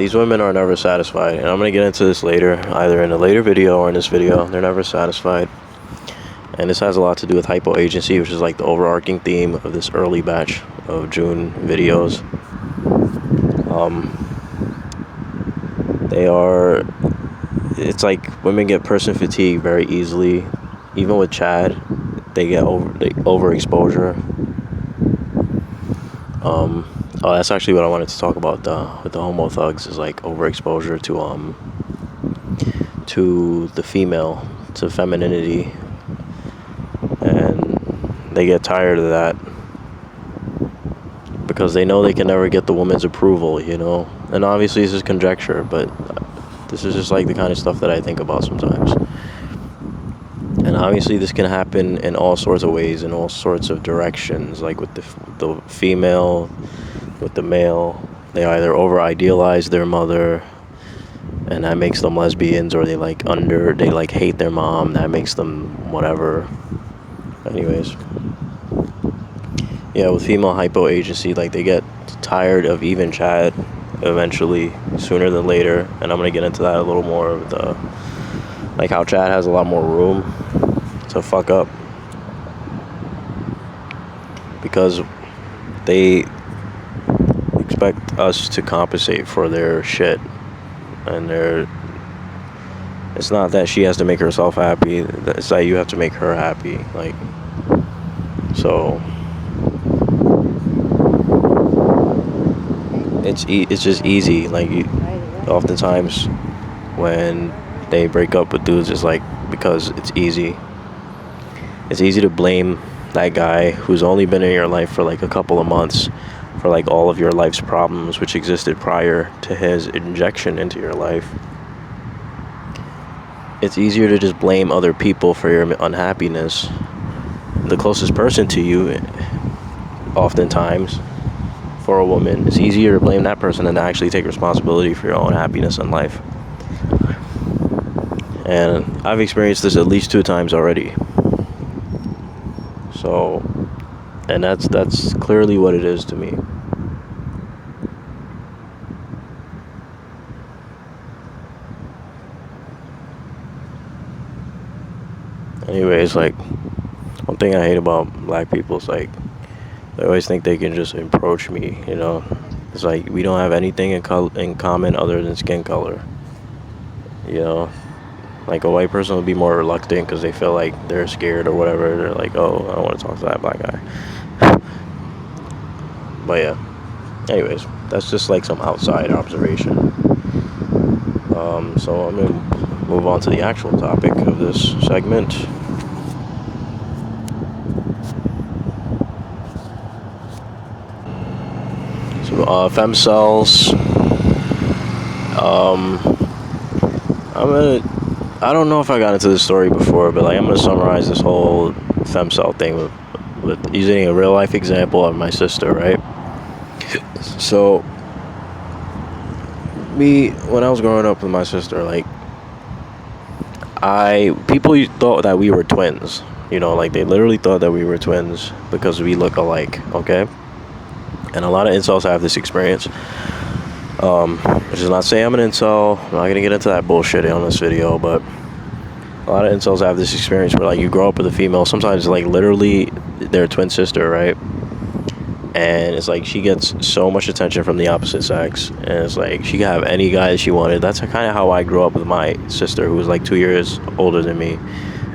these women are never satisfied, and I'm going to get into this later, either in a later video or in this video. They're never satisfied, and this has a lot to do with hypoagency, which is like the overarching theme of this early batch of June videos. It's like women get person fatigue very easily. Even with Chad, they get overexposure. Oh, that's actually what I wanted to talk about with the homo thugs, is like overexposure to the female, to femininity, and they get tired of that because they know they can never get the woman's approval, you know. And obviously this is conjecture, but this is just like the kind of stuff that I think about sometimes. And obviously this can happen in all sorts of ways, in all sorts of directions, like with the female, with the male. They either over-idealize their mother, and that makes them lesbians, or they hate their mom, that makes them whatever. Anyways. Yeah, with female hypoagency, like they get tired of even Chad eventually, sooner than later. And I'm going to get into that a little more, with like how Chad has a lot more room to fuck up, because they expect us to compensate for their shit, and it's not that she has to make herself happy, it's that you have to make her happy. Like, so it's just easy. Like, oftentimes when they break up with dudes, it's like because it's easy to blame that guy who's only been in your life for like a couple of months for like all of your life's problems, which existed prior to his injection into your life. It's easier to just blame other people for your unhappiness. The closest person to you, oftentimes, for a woman, it's easier to blame that person than to actually take responsibility for your own happiness in life. And I've experienced this at least 2 times already. So, and that's clearly what it is to me. Anyways, like, one thing I hate about black people is like, they always think they can just approach me, you know. It's like we don't have anything in common other than skin color, you know. Like, a white person would be more reluctant because they feel like they're scared or whatever. They're like, oh, I don't want to talk to that black guy. But yeah, anyways, that's just like some outside observation. So I'm going to move on to the actual topic of this segment. So, Femcels. I don't know if I got into this story before, but like, I'm gonna summarize this whole femcel thing with using a real life example of my sister, right? So, when I was growing up with my sister, like, people thought that we were twins, you know, like they literally thought that we were twins because we look alike, okay? And a lot of incels have this experience. Which is not saying I'm an incel. I'm not gonna get into that bullshit on this video, but a lot of incels have this experience where like you grow up with a female, sometimes like literally their twin sister, right? And it's like she gets so much attention from the opposite sex, and it's like she could have any guy that she wanted. That's kind of how I grew up with my sister, who was like 2 years older than me,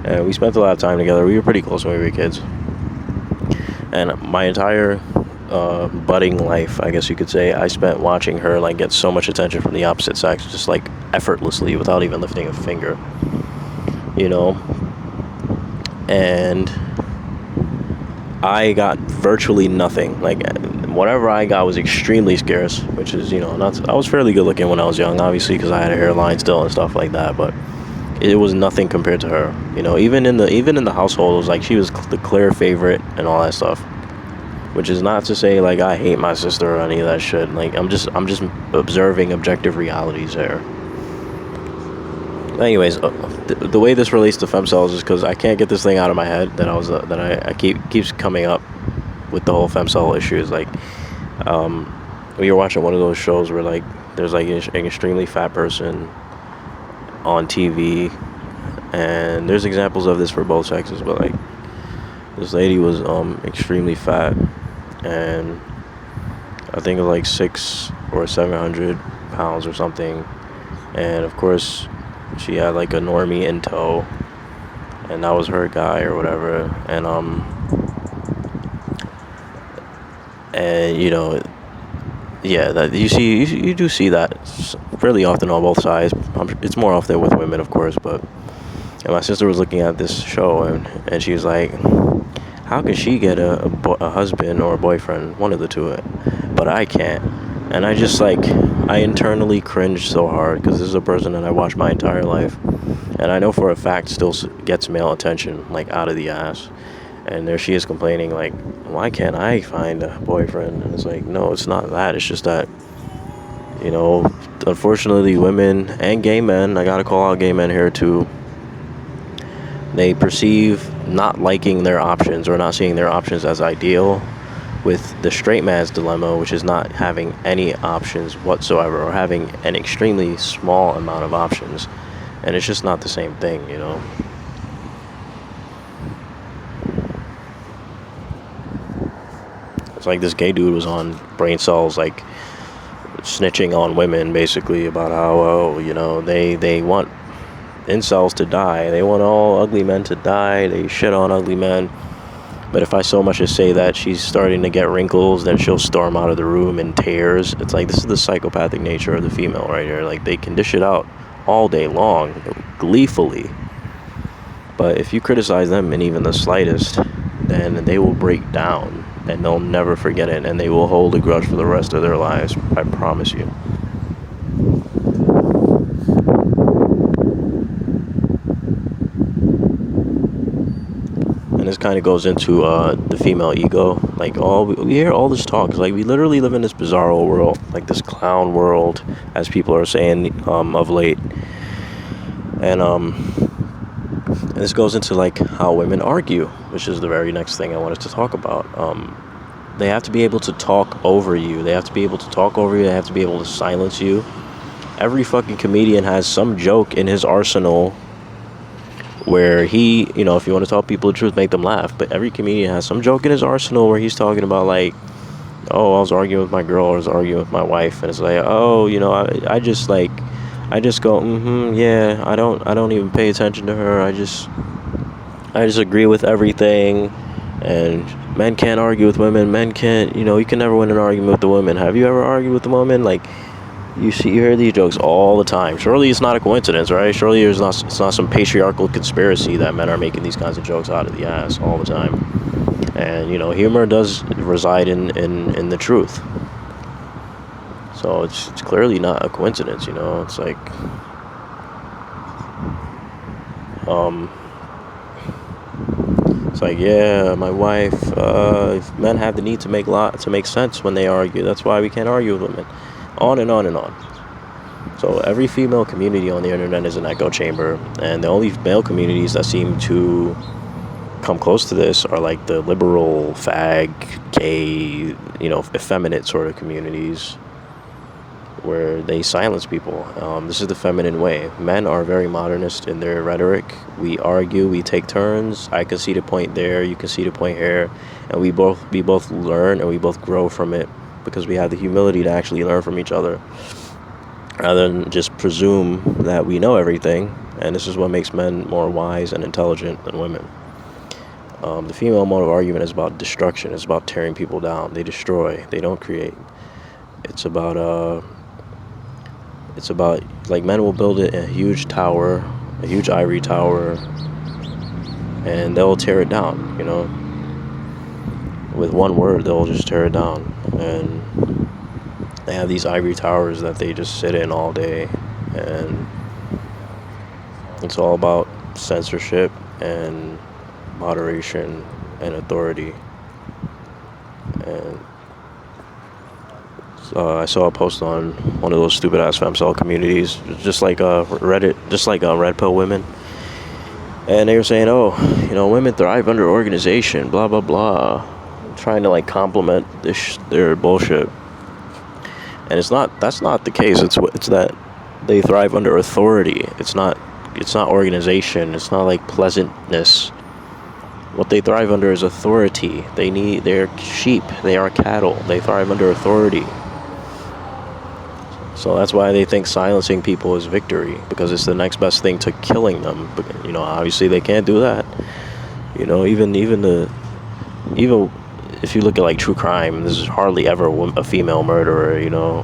and we spent a lot of time together. We were pretty close when we were kids, and my entire budding life, I guess you could say, I spent watching her like get so much attention from the opposite sex, just like effortlessly, without even lifting a finger, you know. And I got virtually nothing. Like, whatever I got was extremely scarce, which is, you know, I was fairly good looking when I was young, obviously, because I had a hairline still and stuff like that, but it was nothing compared to her, you know. Even in the household, it was like she was the clear favorite and all that stuff. Which is not to say like I hate my sister or any of that shit. Like, I'm just observing objective realities there. Anyways, the way this relates to femcels is because I can't get this thing out of my head that I keeps coming up with the whole femcel issue. Is like, we were watching one of those shows where like there's like an extremely fat person on TV, and there's examples of this for both sexes, but like this lady was extremely fat, and I think it was like 600 or 700 pounds or something, and of course she had like a normie in tow, and that was her guy or whatever, and you know, yeah, that you do see that fairly often on both sides. It's more often with women, of course, but and my sister was looking at this show, and she was like, how can she get a husband or a boyfriend, one of the two, but I can't? And I just like, I internally cringed so hard, because this is a person that I watched my entire life, and I know for a fact still gets male attention like out of the ass, and there she is complaining like, why can't I find a boyfriend? And it's like, no, it's not that. It's just that, you know, unfortunately women and gay men, I gotta call out gay men here too, they perceive not liking their options or not seeing their options as ideal, with the straight man's dilemma, which is not having any options whatsoever, or having an extremely small amount of options. And it's just not the same thing, you know. It's like this gay dude was on Brain Cells, like snitching on women basically about how, you know, they want incels to die, they want all ugly men to die, they shit on ugly men. But if I so much as say that she's starting to get wrinkles, then she'll storm out of the room in tears. It's like, this is the psychopathic nature of the female right here. Like, they can dish it out all day long, gleefully. But if you criticize them in even the slightest, then they will break down, and they'll never forget it, and they will hold a grudge for the rest of their lives. I promise you. And this kind of goes into the female ego. Like, we hear all this talk. It's like we literally live in this bizarro world, like this clown world, as people are saying of late. And this goes into like how women argue, which is the very next thing I wanted to talk about. They have to be able to talk over you. They have to be able to talk over you. They have to be able to silence you. Every fucking comedian has some joke in his arsenal where he, you know, if you want to tell people the truth, make them laugh. But every comedian has some joke in his arsenal where he's talking about like, oh, I was arguing with my girl, or I was arguing with my wife, and it's like, oh, you know, I just go, yeah, I don't even pay attention to her. I just agree with everything, and men can't argue with women. Men can't, you know, you can never win an argument with the women. Have you ever argued with the woman? Like, you hear these jokes all the time. Surely it's not a coincidence, right? Surely it's not some patriarchal conspiracy that men are making these kinds of jokes out of the ass all the time. And, you know, humor does reside in the truth. So it's clearly not a coincidence, you know. It's like, yeah, my wife, men have the need to make sense when they argue. That's why we can't argue with women. On and on and on. So every female community on the internet is an echo chamber, and the only male communities that seem to come close to this are like the liberal, fag, gay, you know, effeminate sort of communities where they silence people. This is the feminine way. Men are very modernist in their rhetoric. We argue, we take turns. I can see the point there, you can see the point here, and we both learn and we both grow from it, because we have the humility to actually learn from each other, rather than just presume that we know everything. And this is what makes men more wise and intelligent than women. The female mode of argument is about destruction. It's about tearing people down. They destroy. They don't create. It's about like, men will build a huge tower, a huge ivory tower, and they'll tear it down, you know. With one word, they'll just tear it down. And they have these ivory towers that they just sit in all day, and it's all about censorship and moderation and authority. And I saw a post on one of those stupid ass femcel communities, just like Reddit, just like Red Pill women, and they were saying, oh, you know, women thrive under organization, blah blah blah, trying to like compliment their bullshit. And that's not the case. It's that they thrive under authority. It's not organization. It's not like pleasantness. What they thrive under is authority. They're sheep. They are cattle. They thrive under authority. So that's why they think silencing people is victory, because it's the next best thing to killing them. But, obviously they can't do that. Even if you look at like true crime, this is hardly ever a female murderer.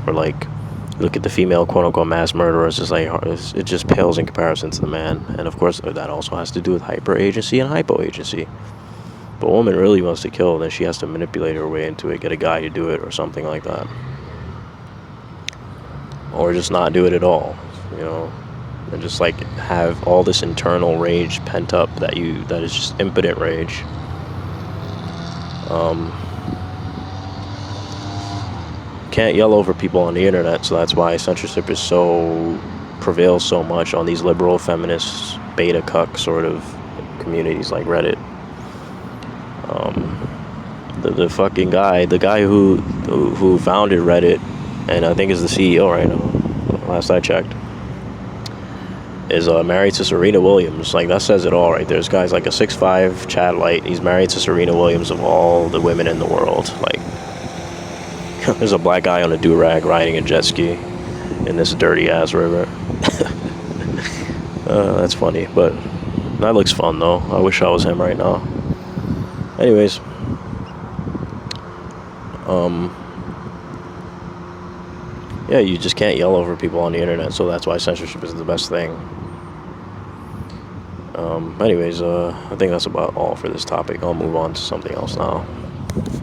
Or like look at the female quote unquote mass murderers. It's like it just pales in comparison to the man. And of course that also has to do with hyperagency and hypoagency. If a woman really wants to kill, then she has to manipulate her way into it, get a guy to do it or something like that. Or just not do it at all, and just like have all this internal rage pent up that is just impotent rage. Can't yell over people on the internet, so that's why censorship prevails so much on these liberal feminist beta cuck sort of communities like Reddit. The fucking guy, who founded Reddit, and I think is the CEO right now, last I checked, is married to Serena Williams. Like, that says it all right there. This guy's like a 6'5" Chad Light. He's married to Serena Williams, of all the women in the world. Like, there's a black guy on a do-rag riding a jet ski in this dirty-ass river. That's funny, but that looks fun, though. I wish I was him right now. Anyways, yeah, you just can't yell over people on the internet, so that's why censorship is the best thing. Anyways, I think that's about all for this topic. I'll move on to something else now.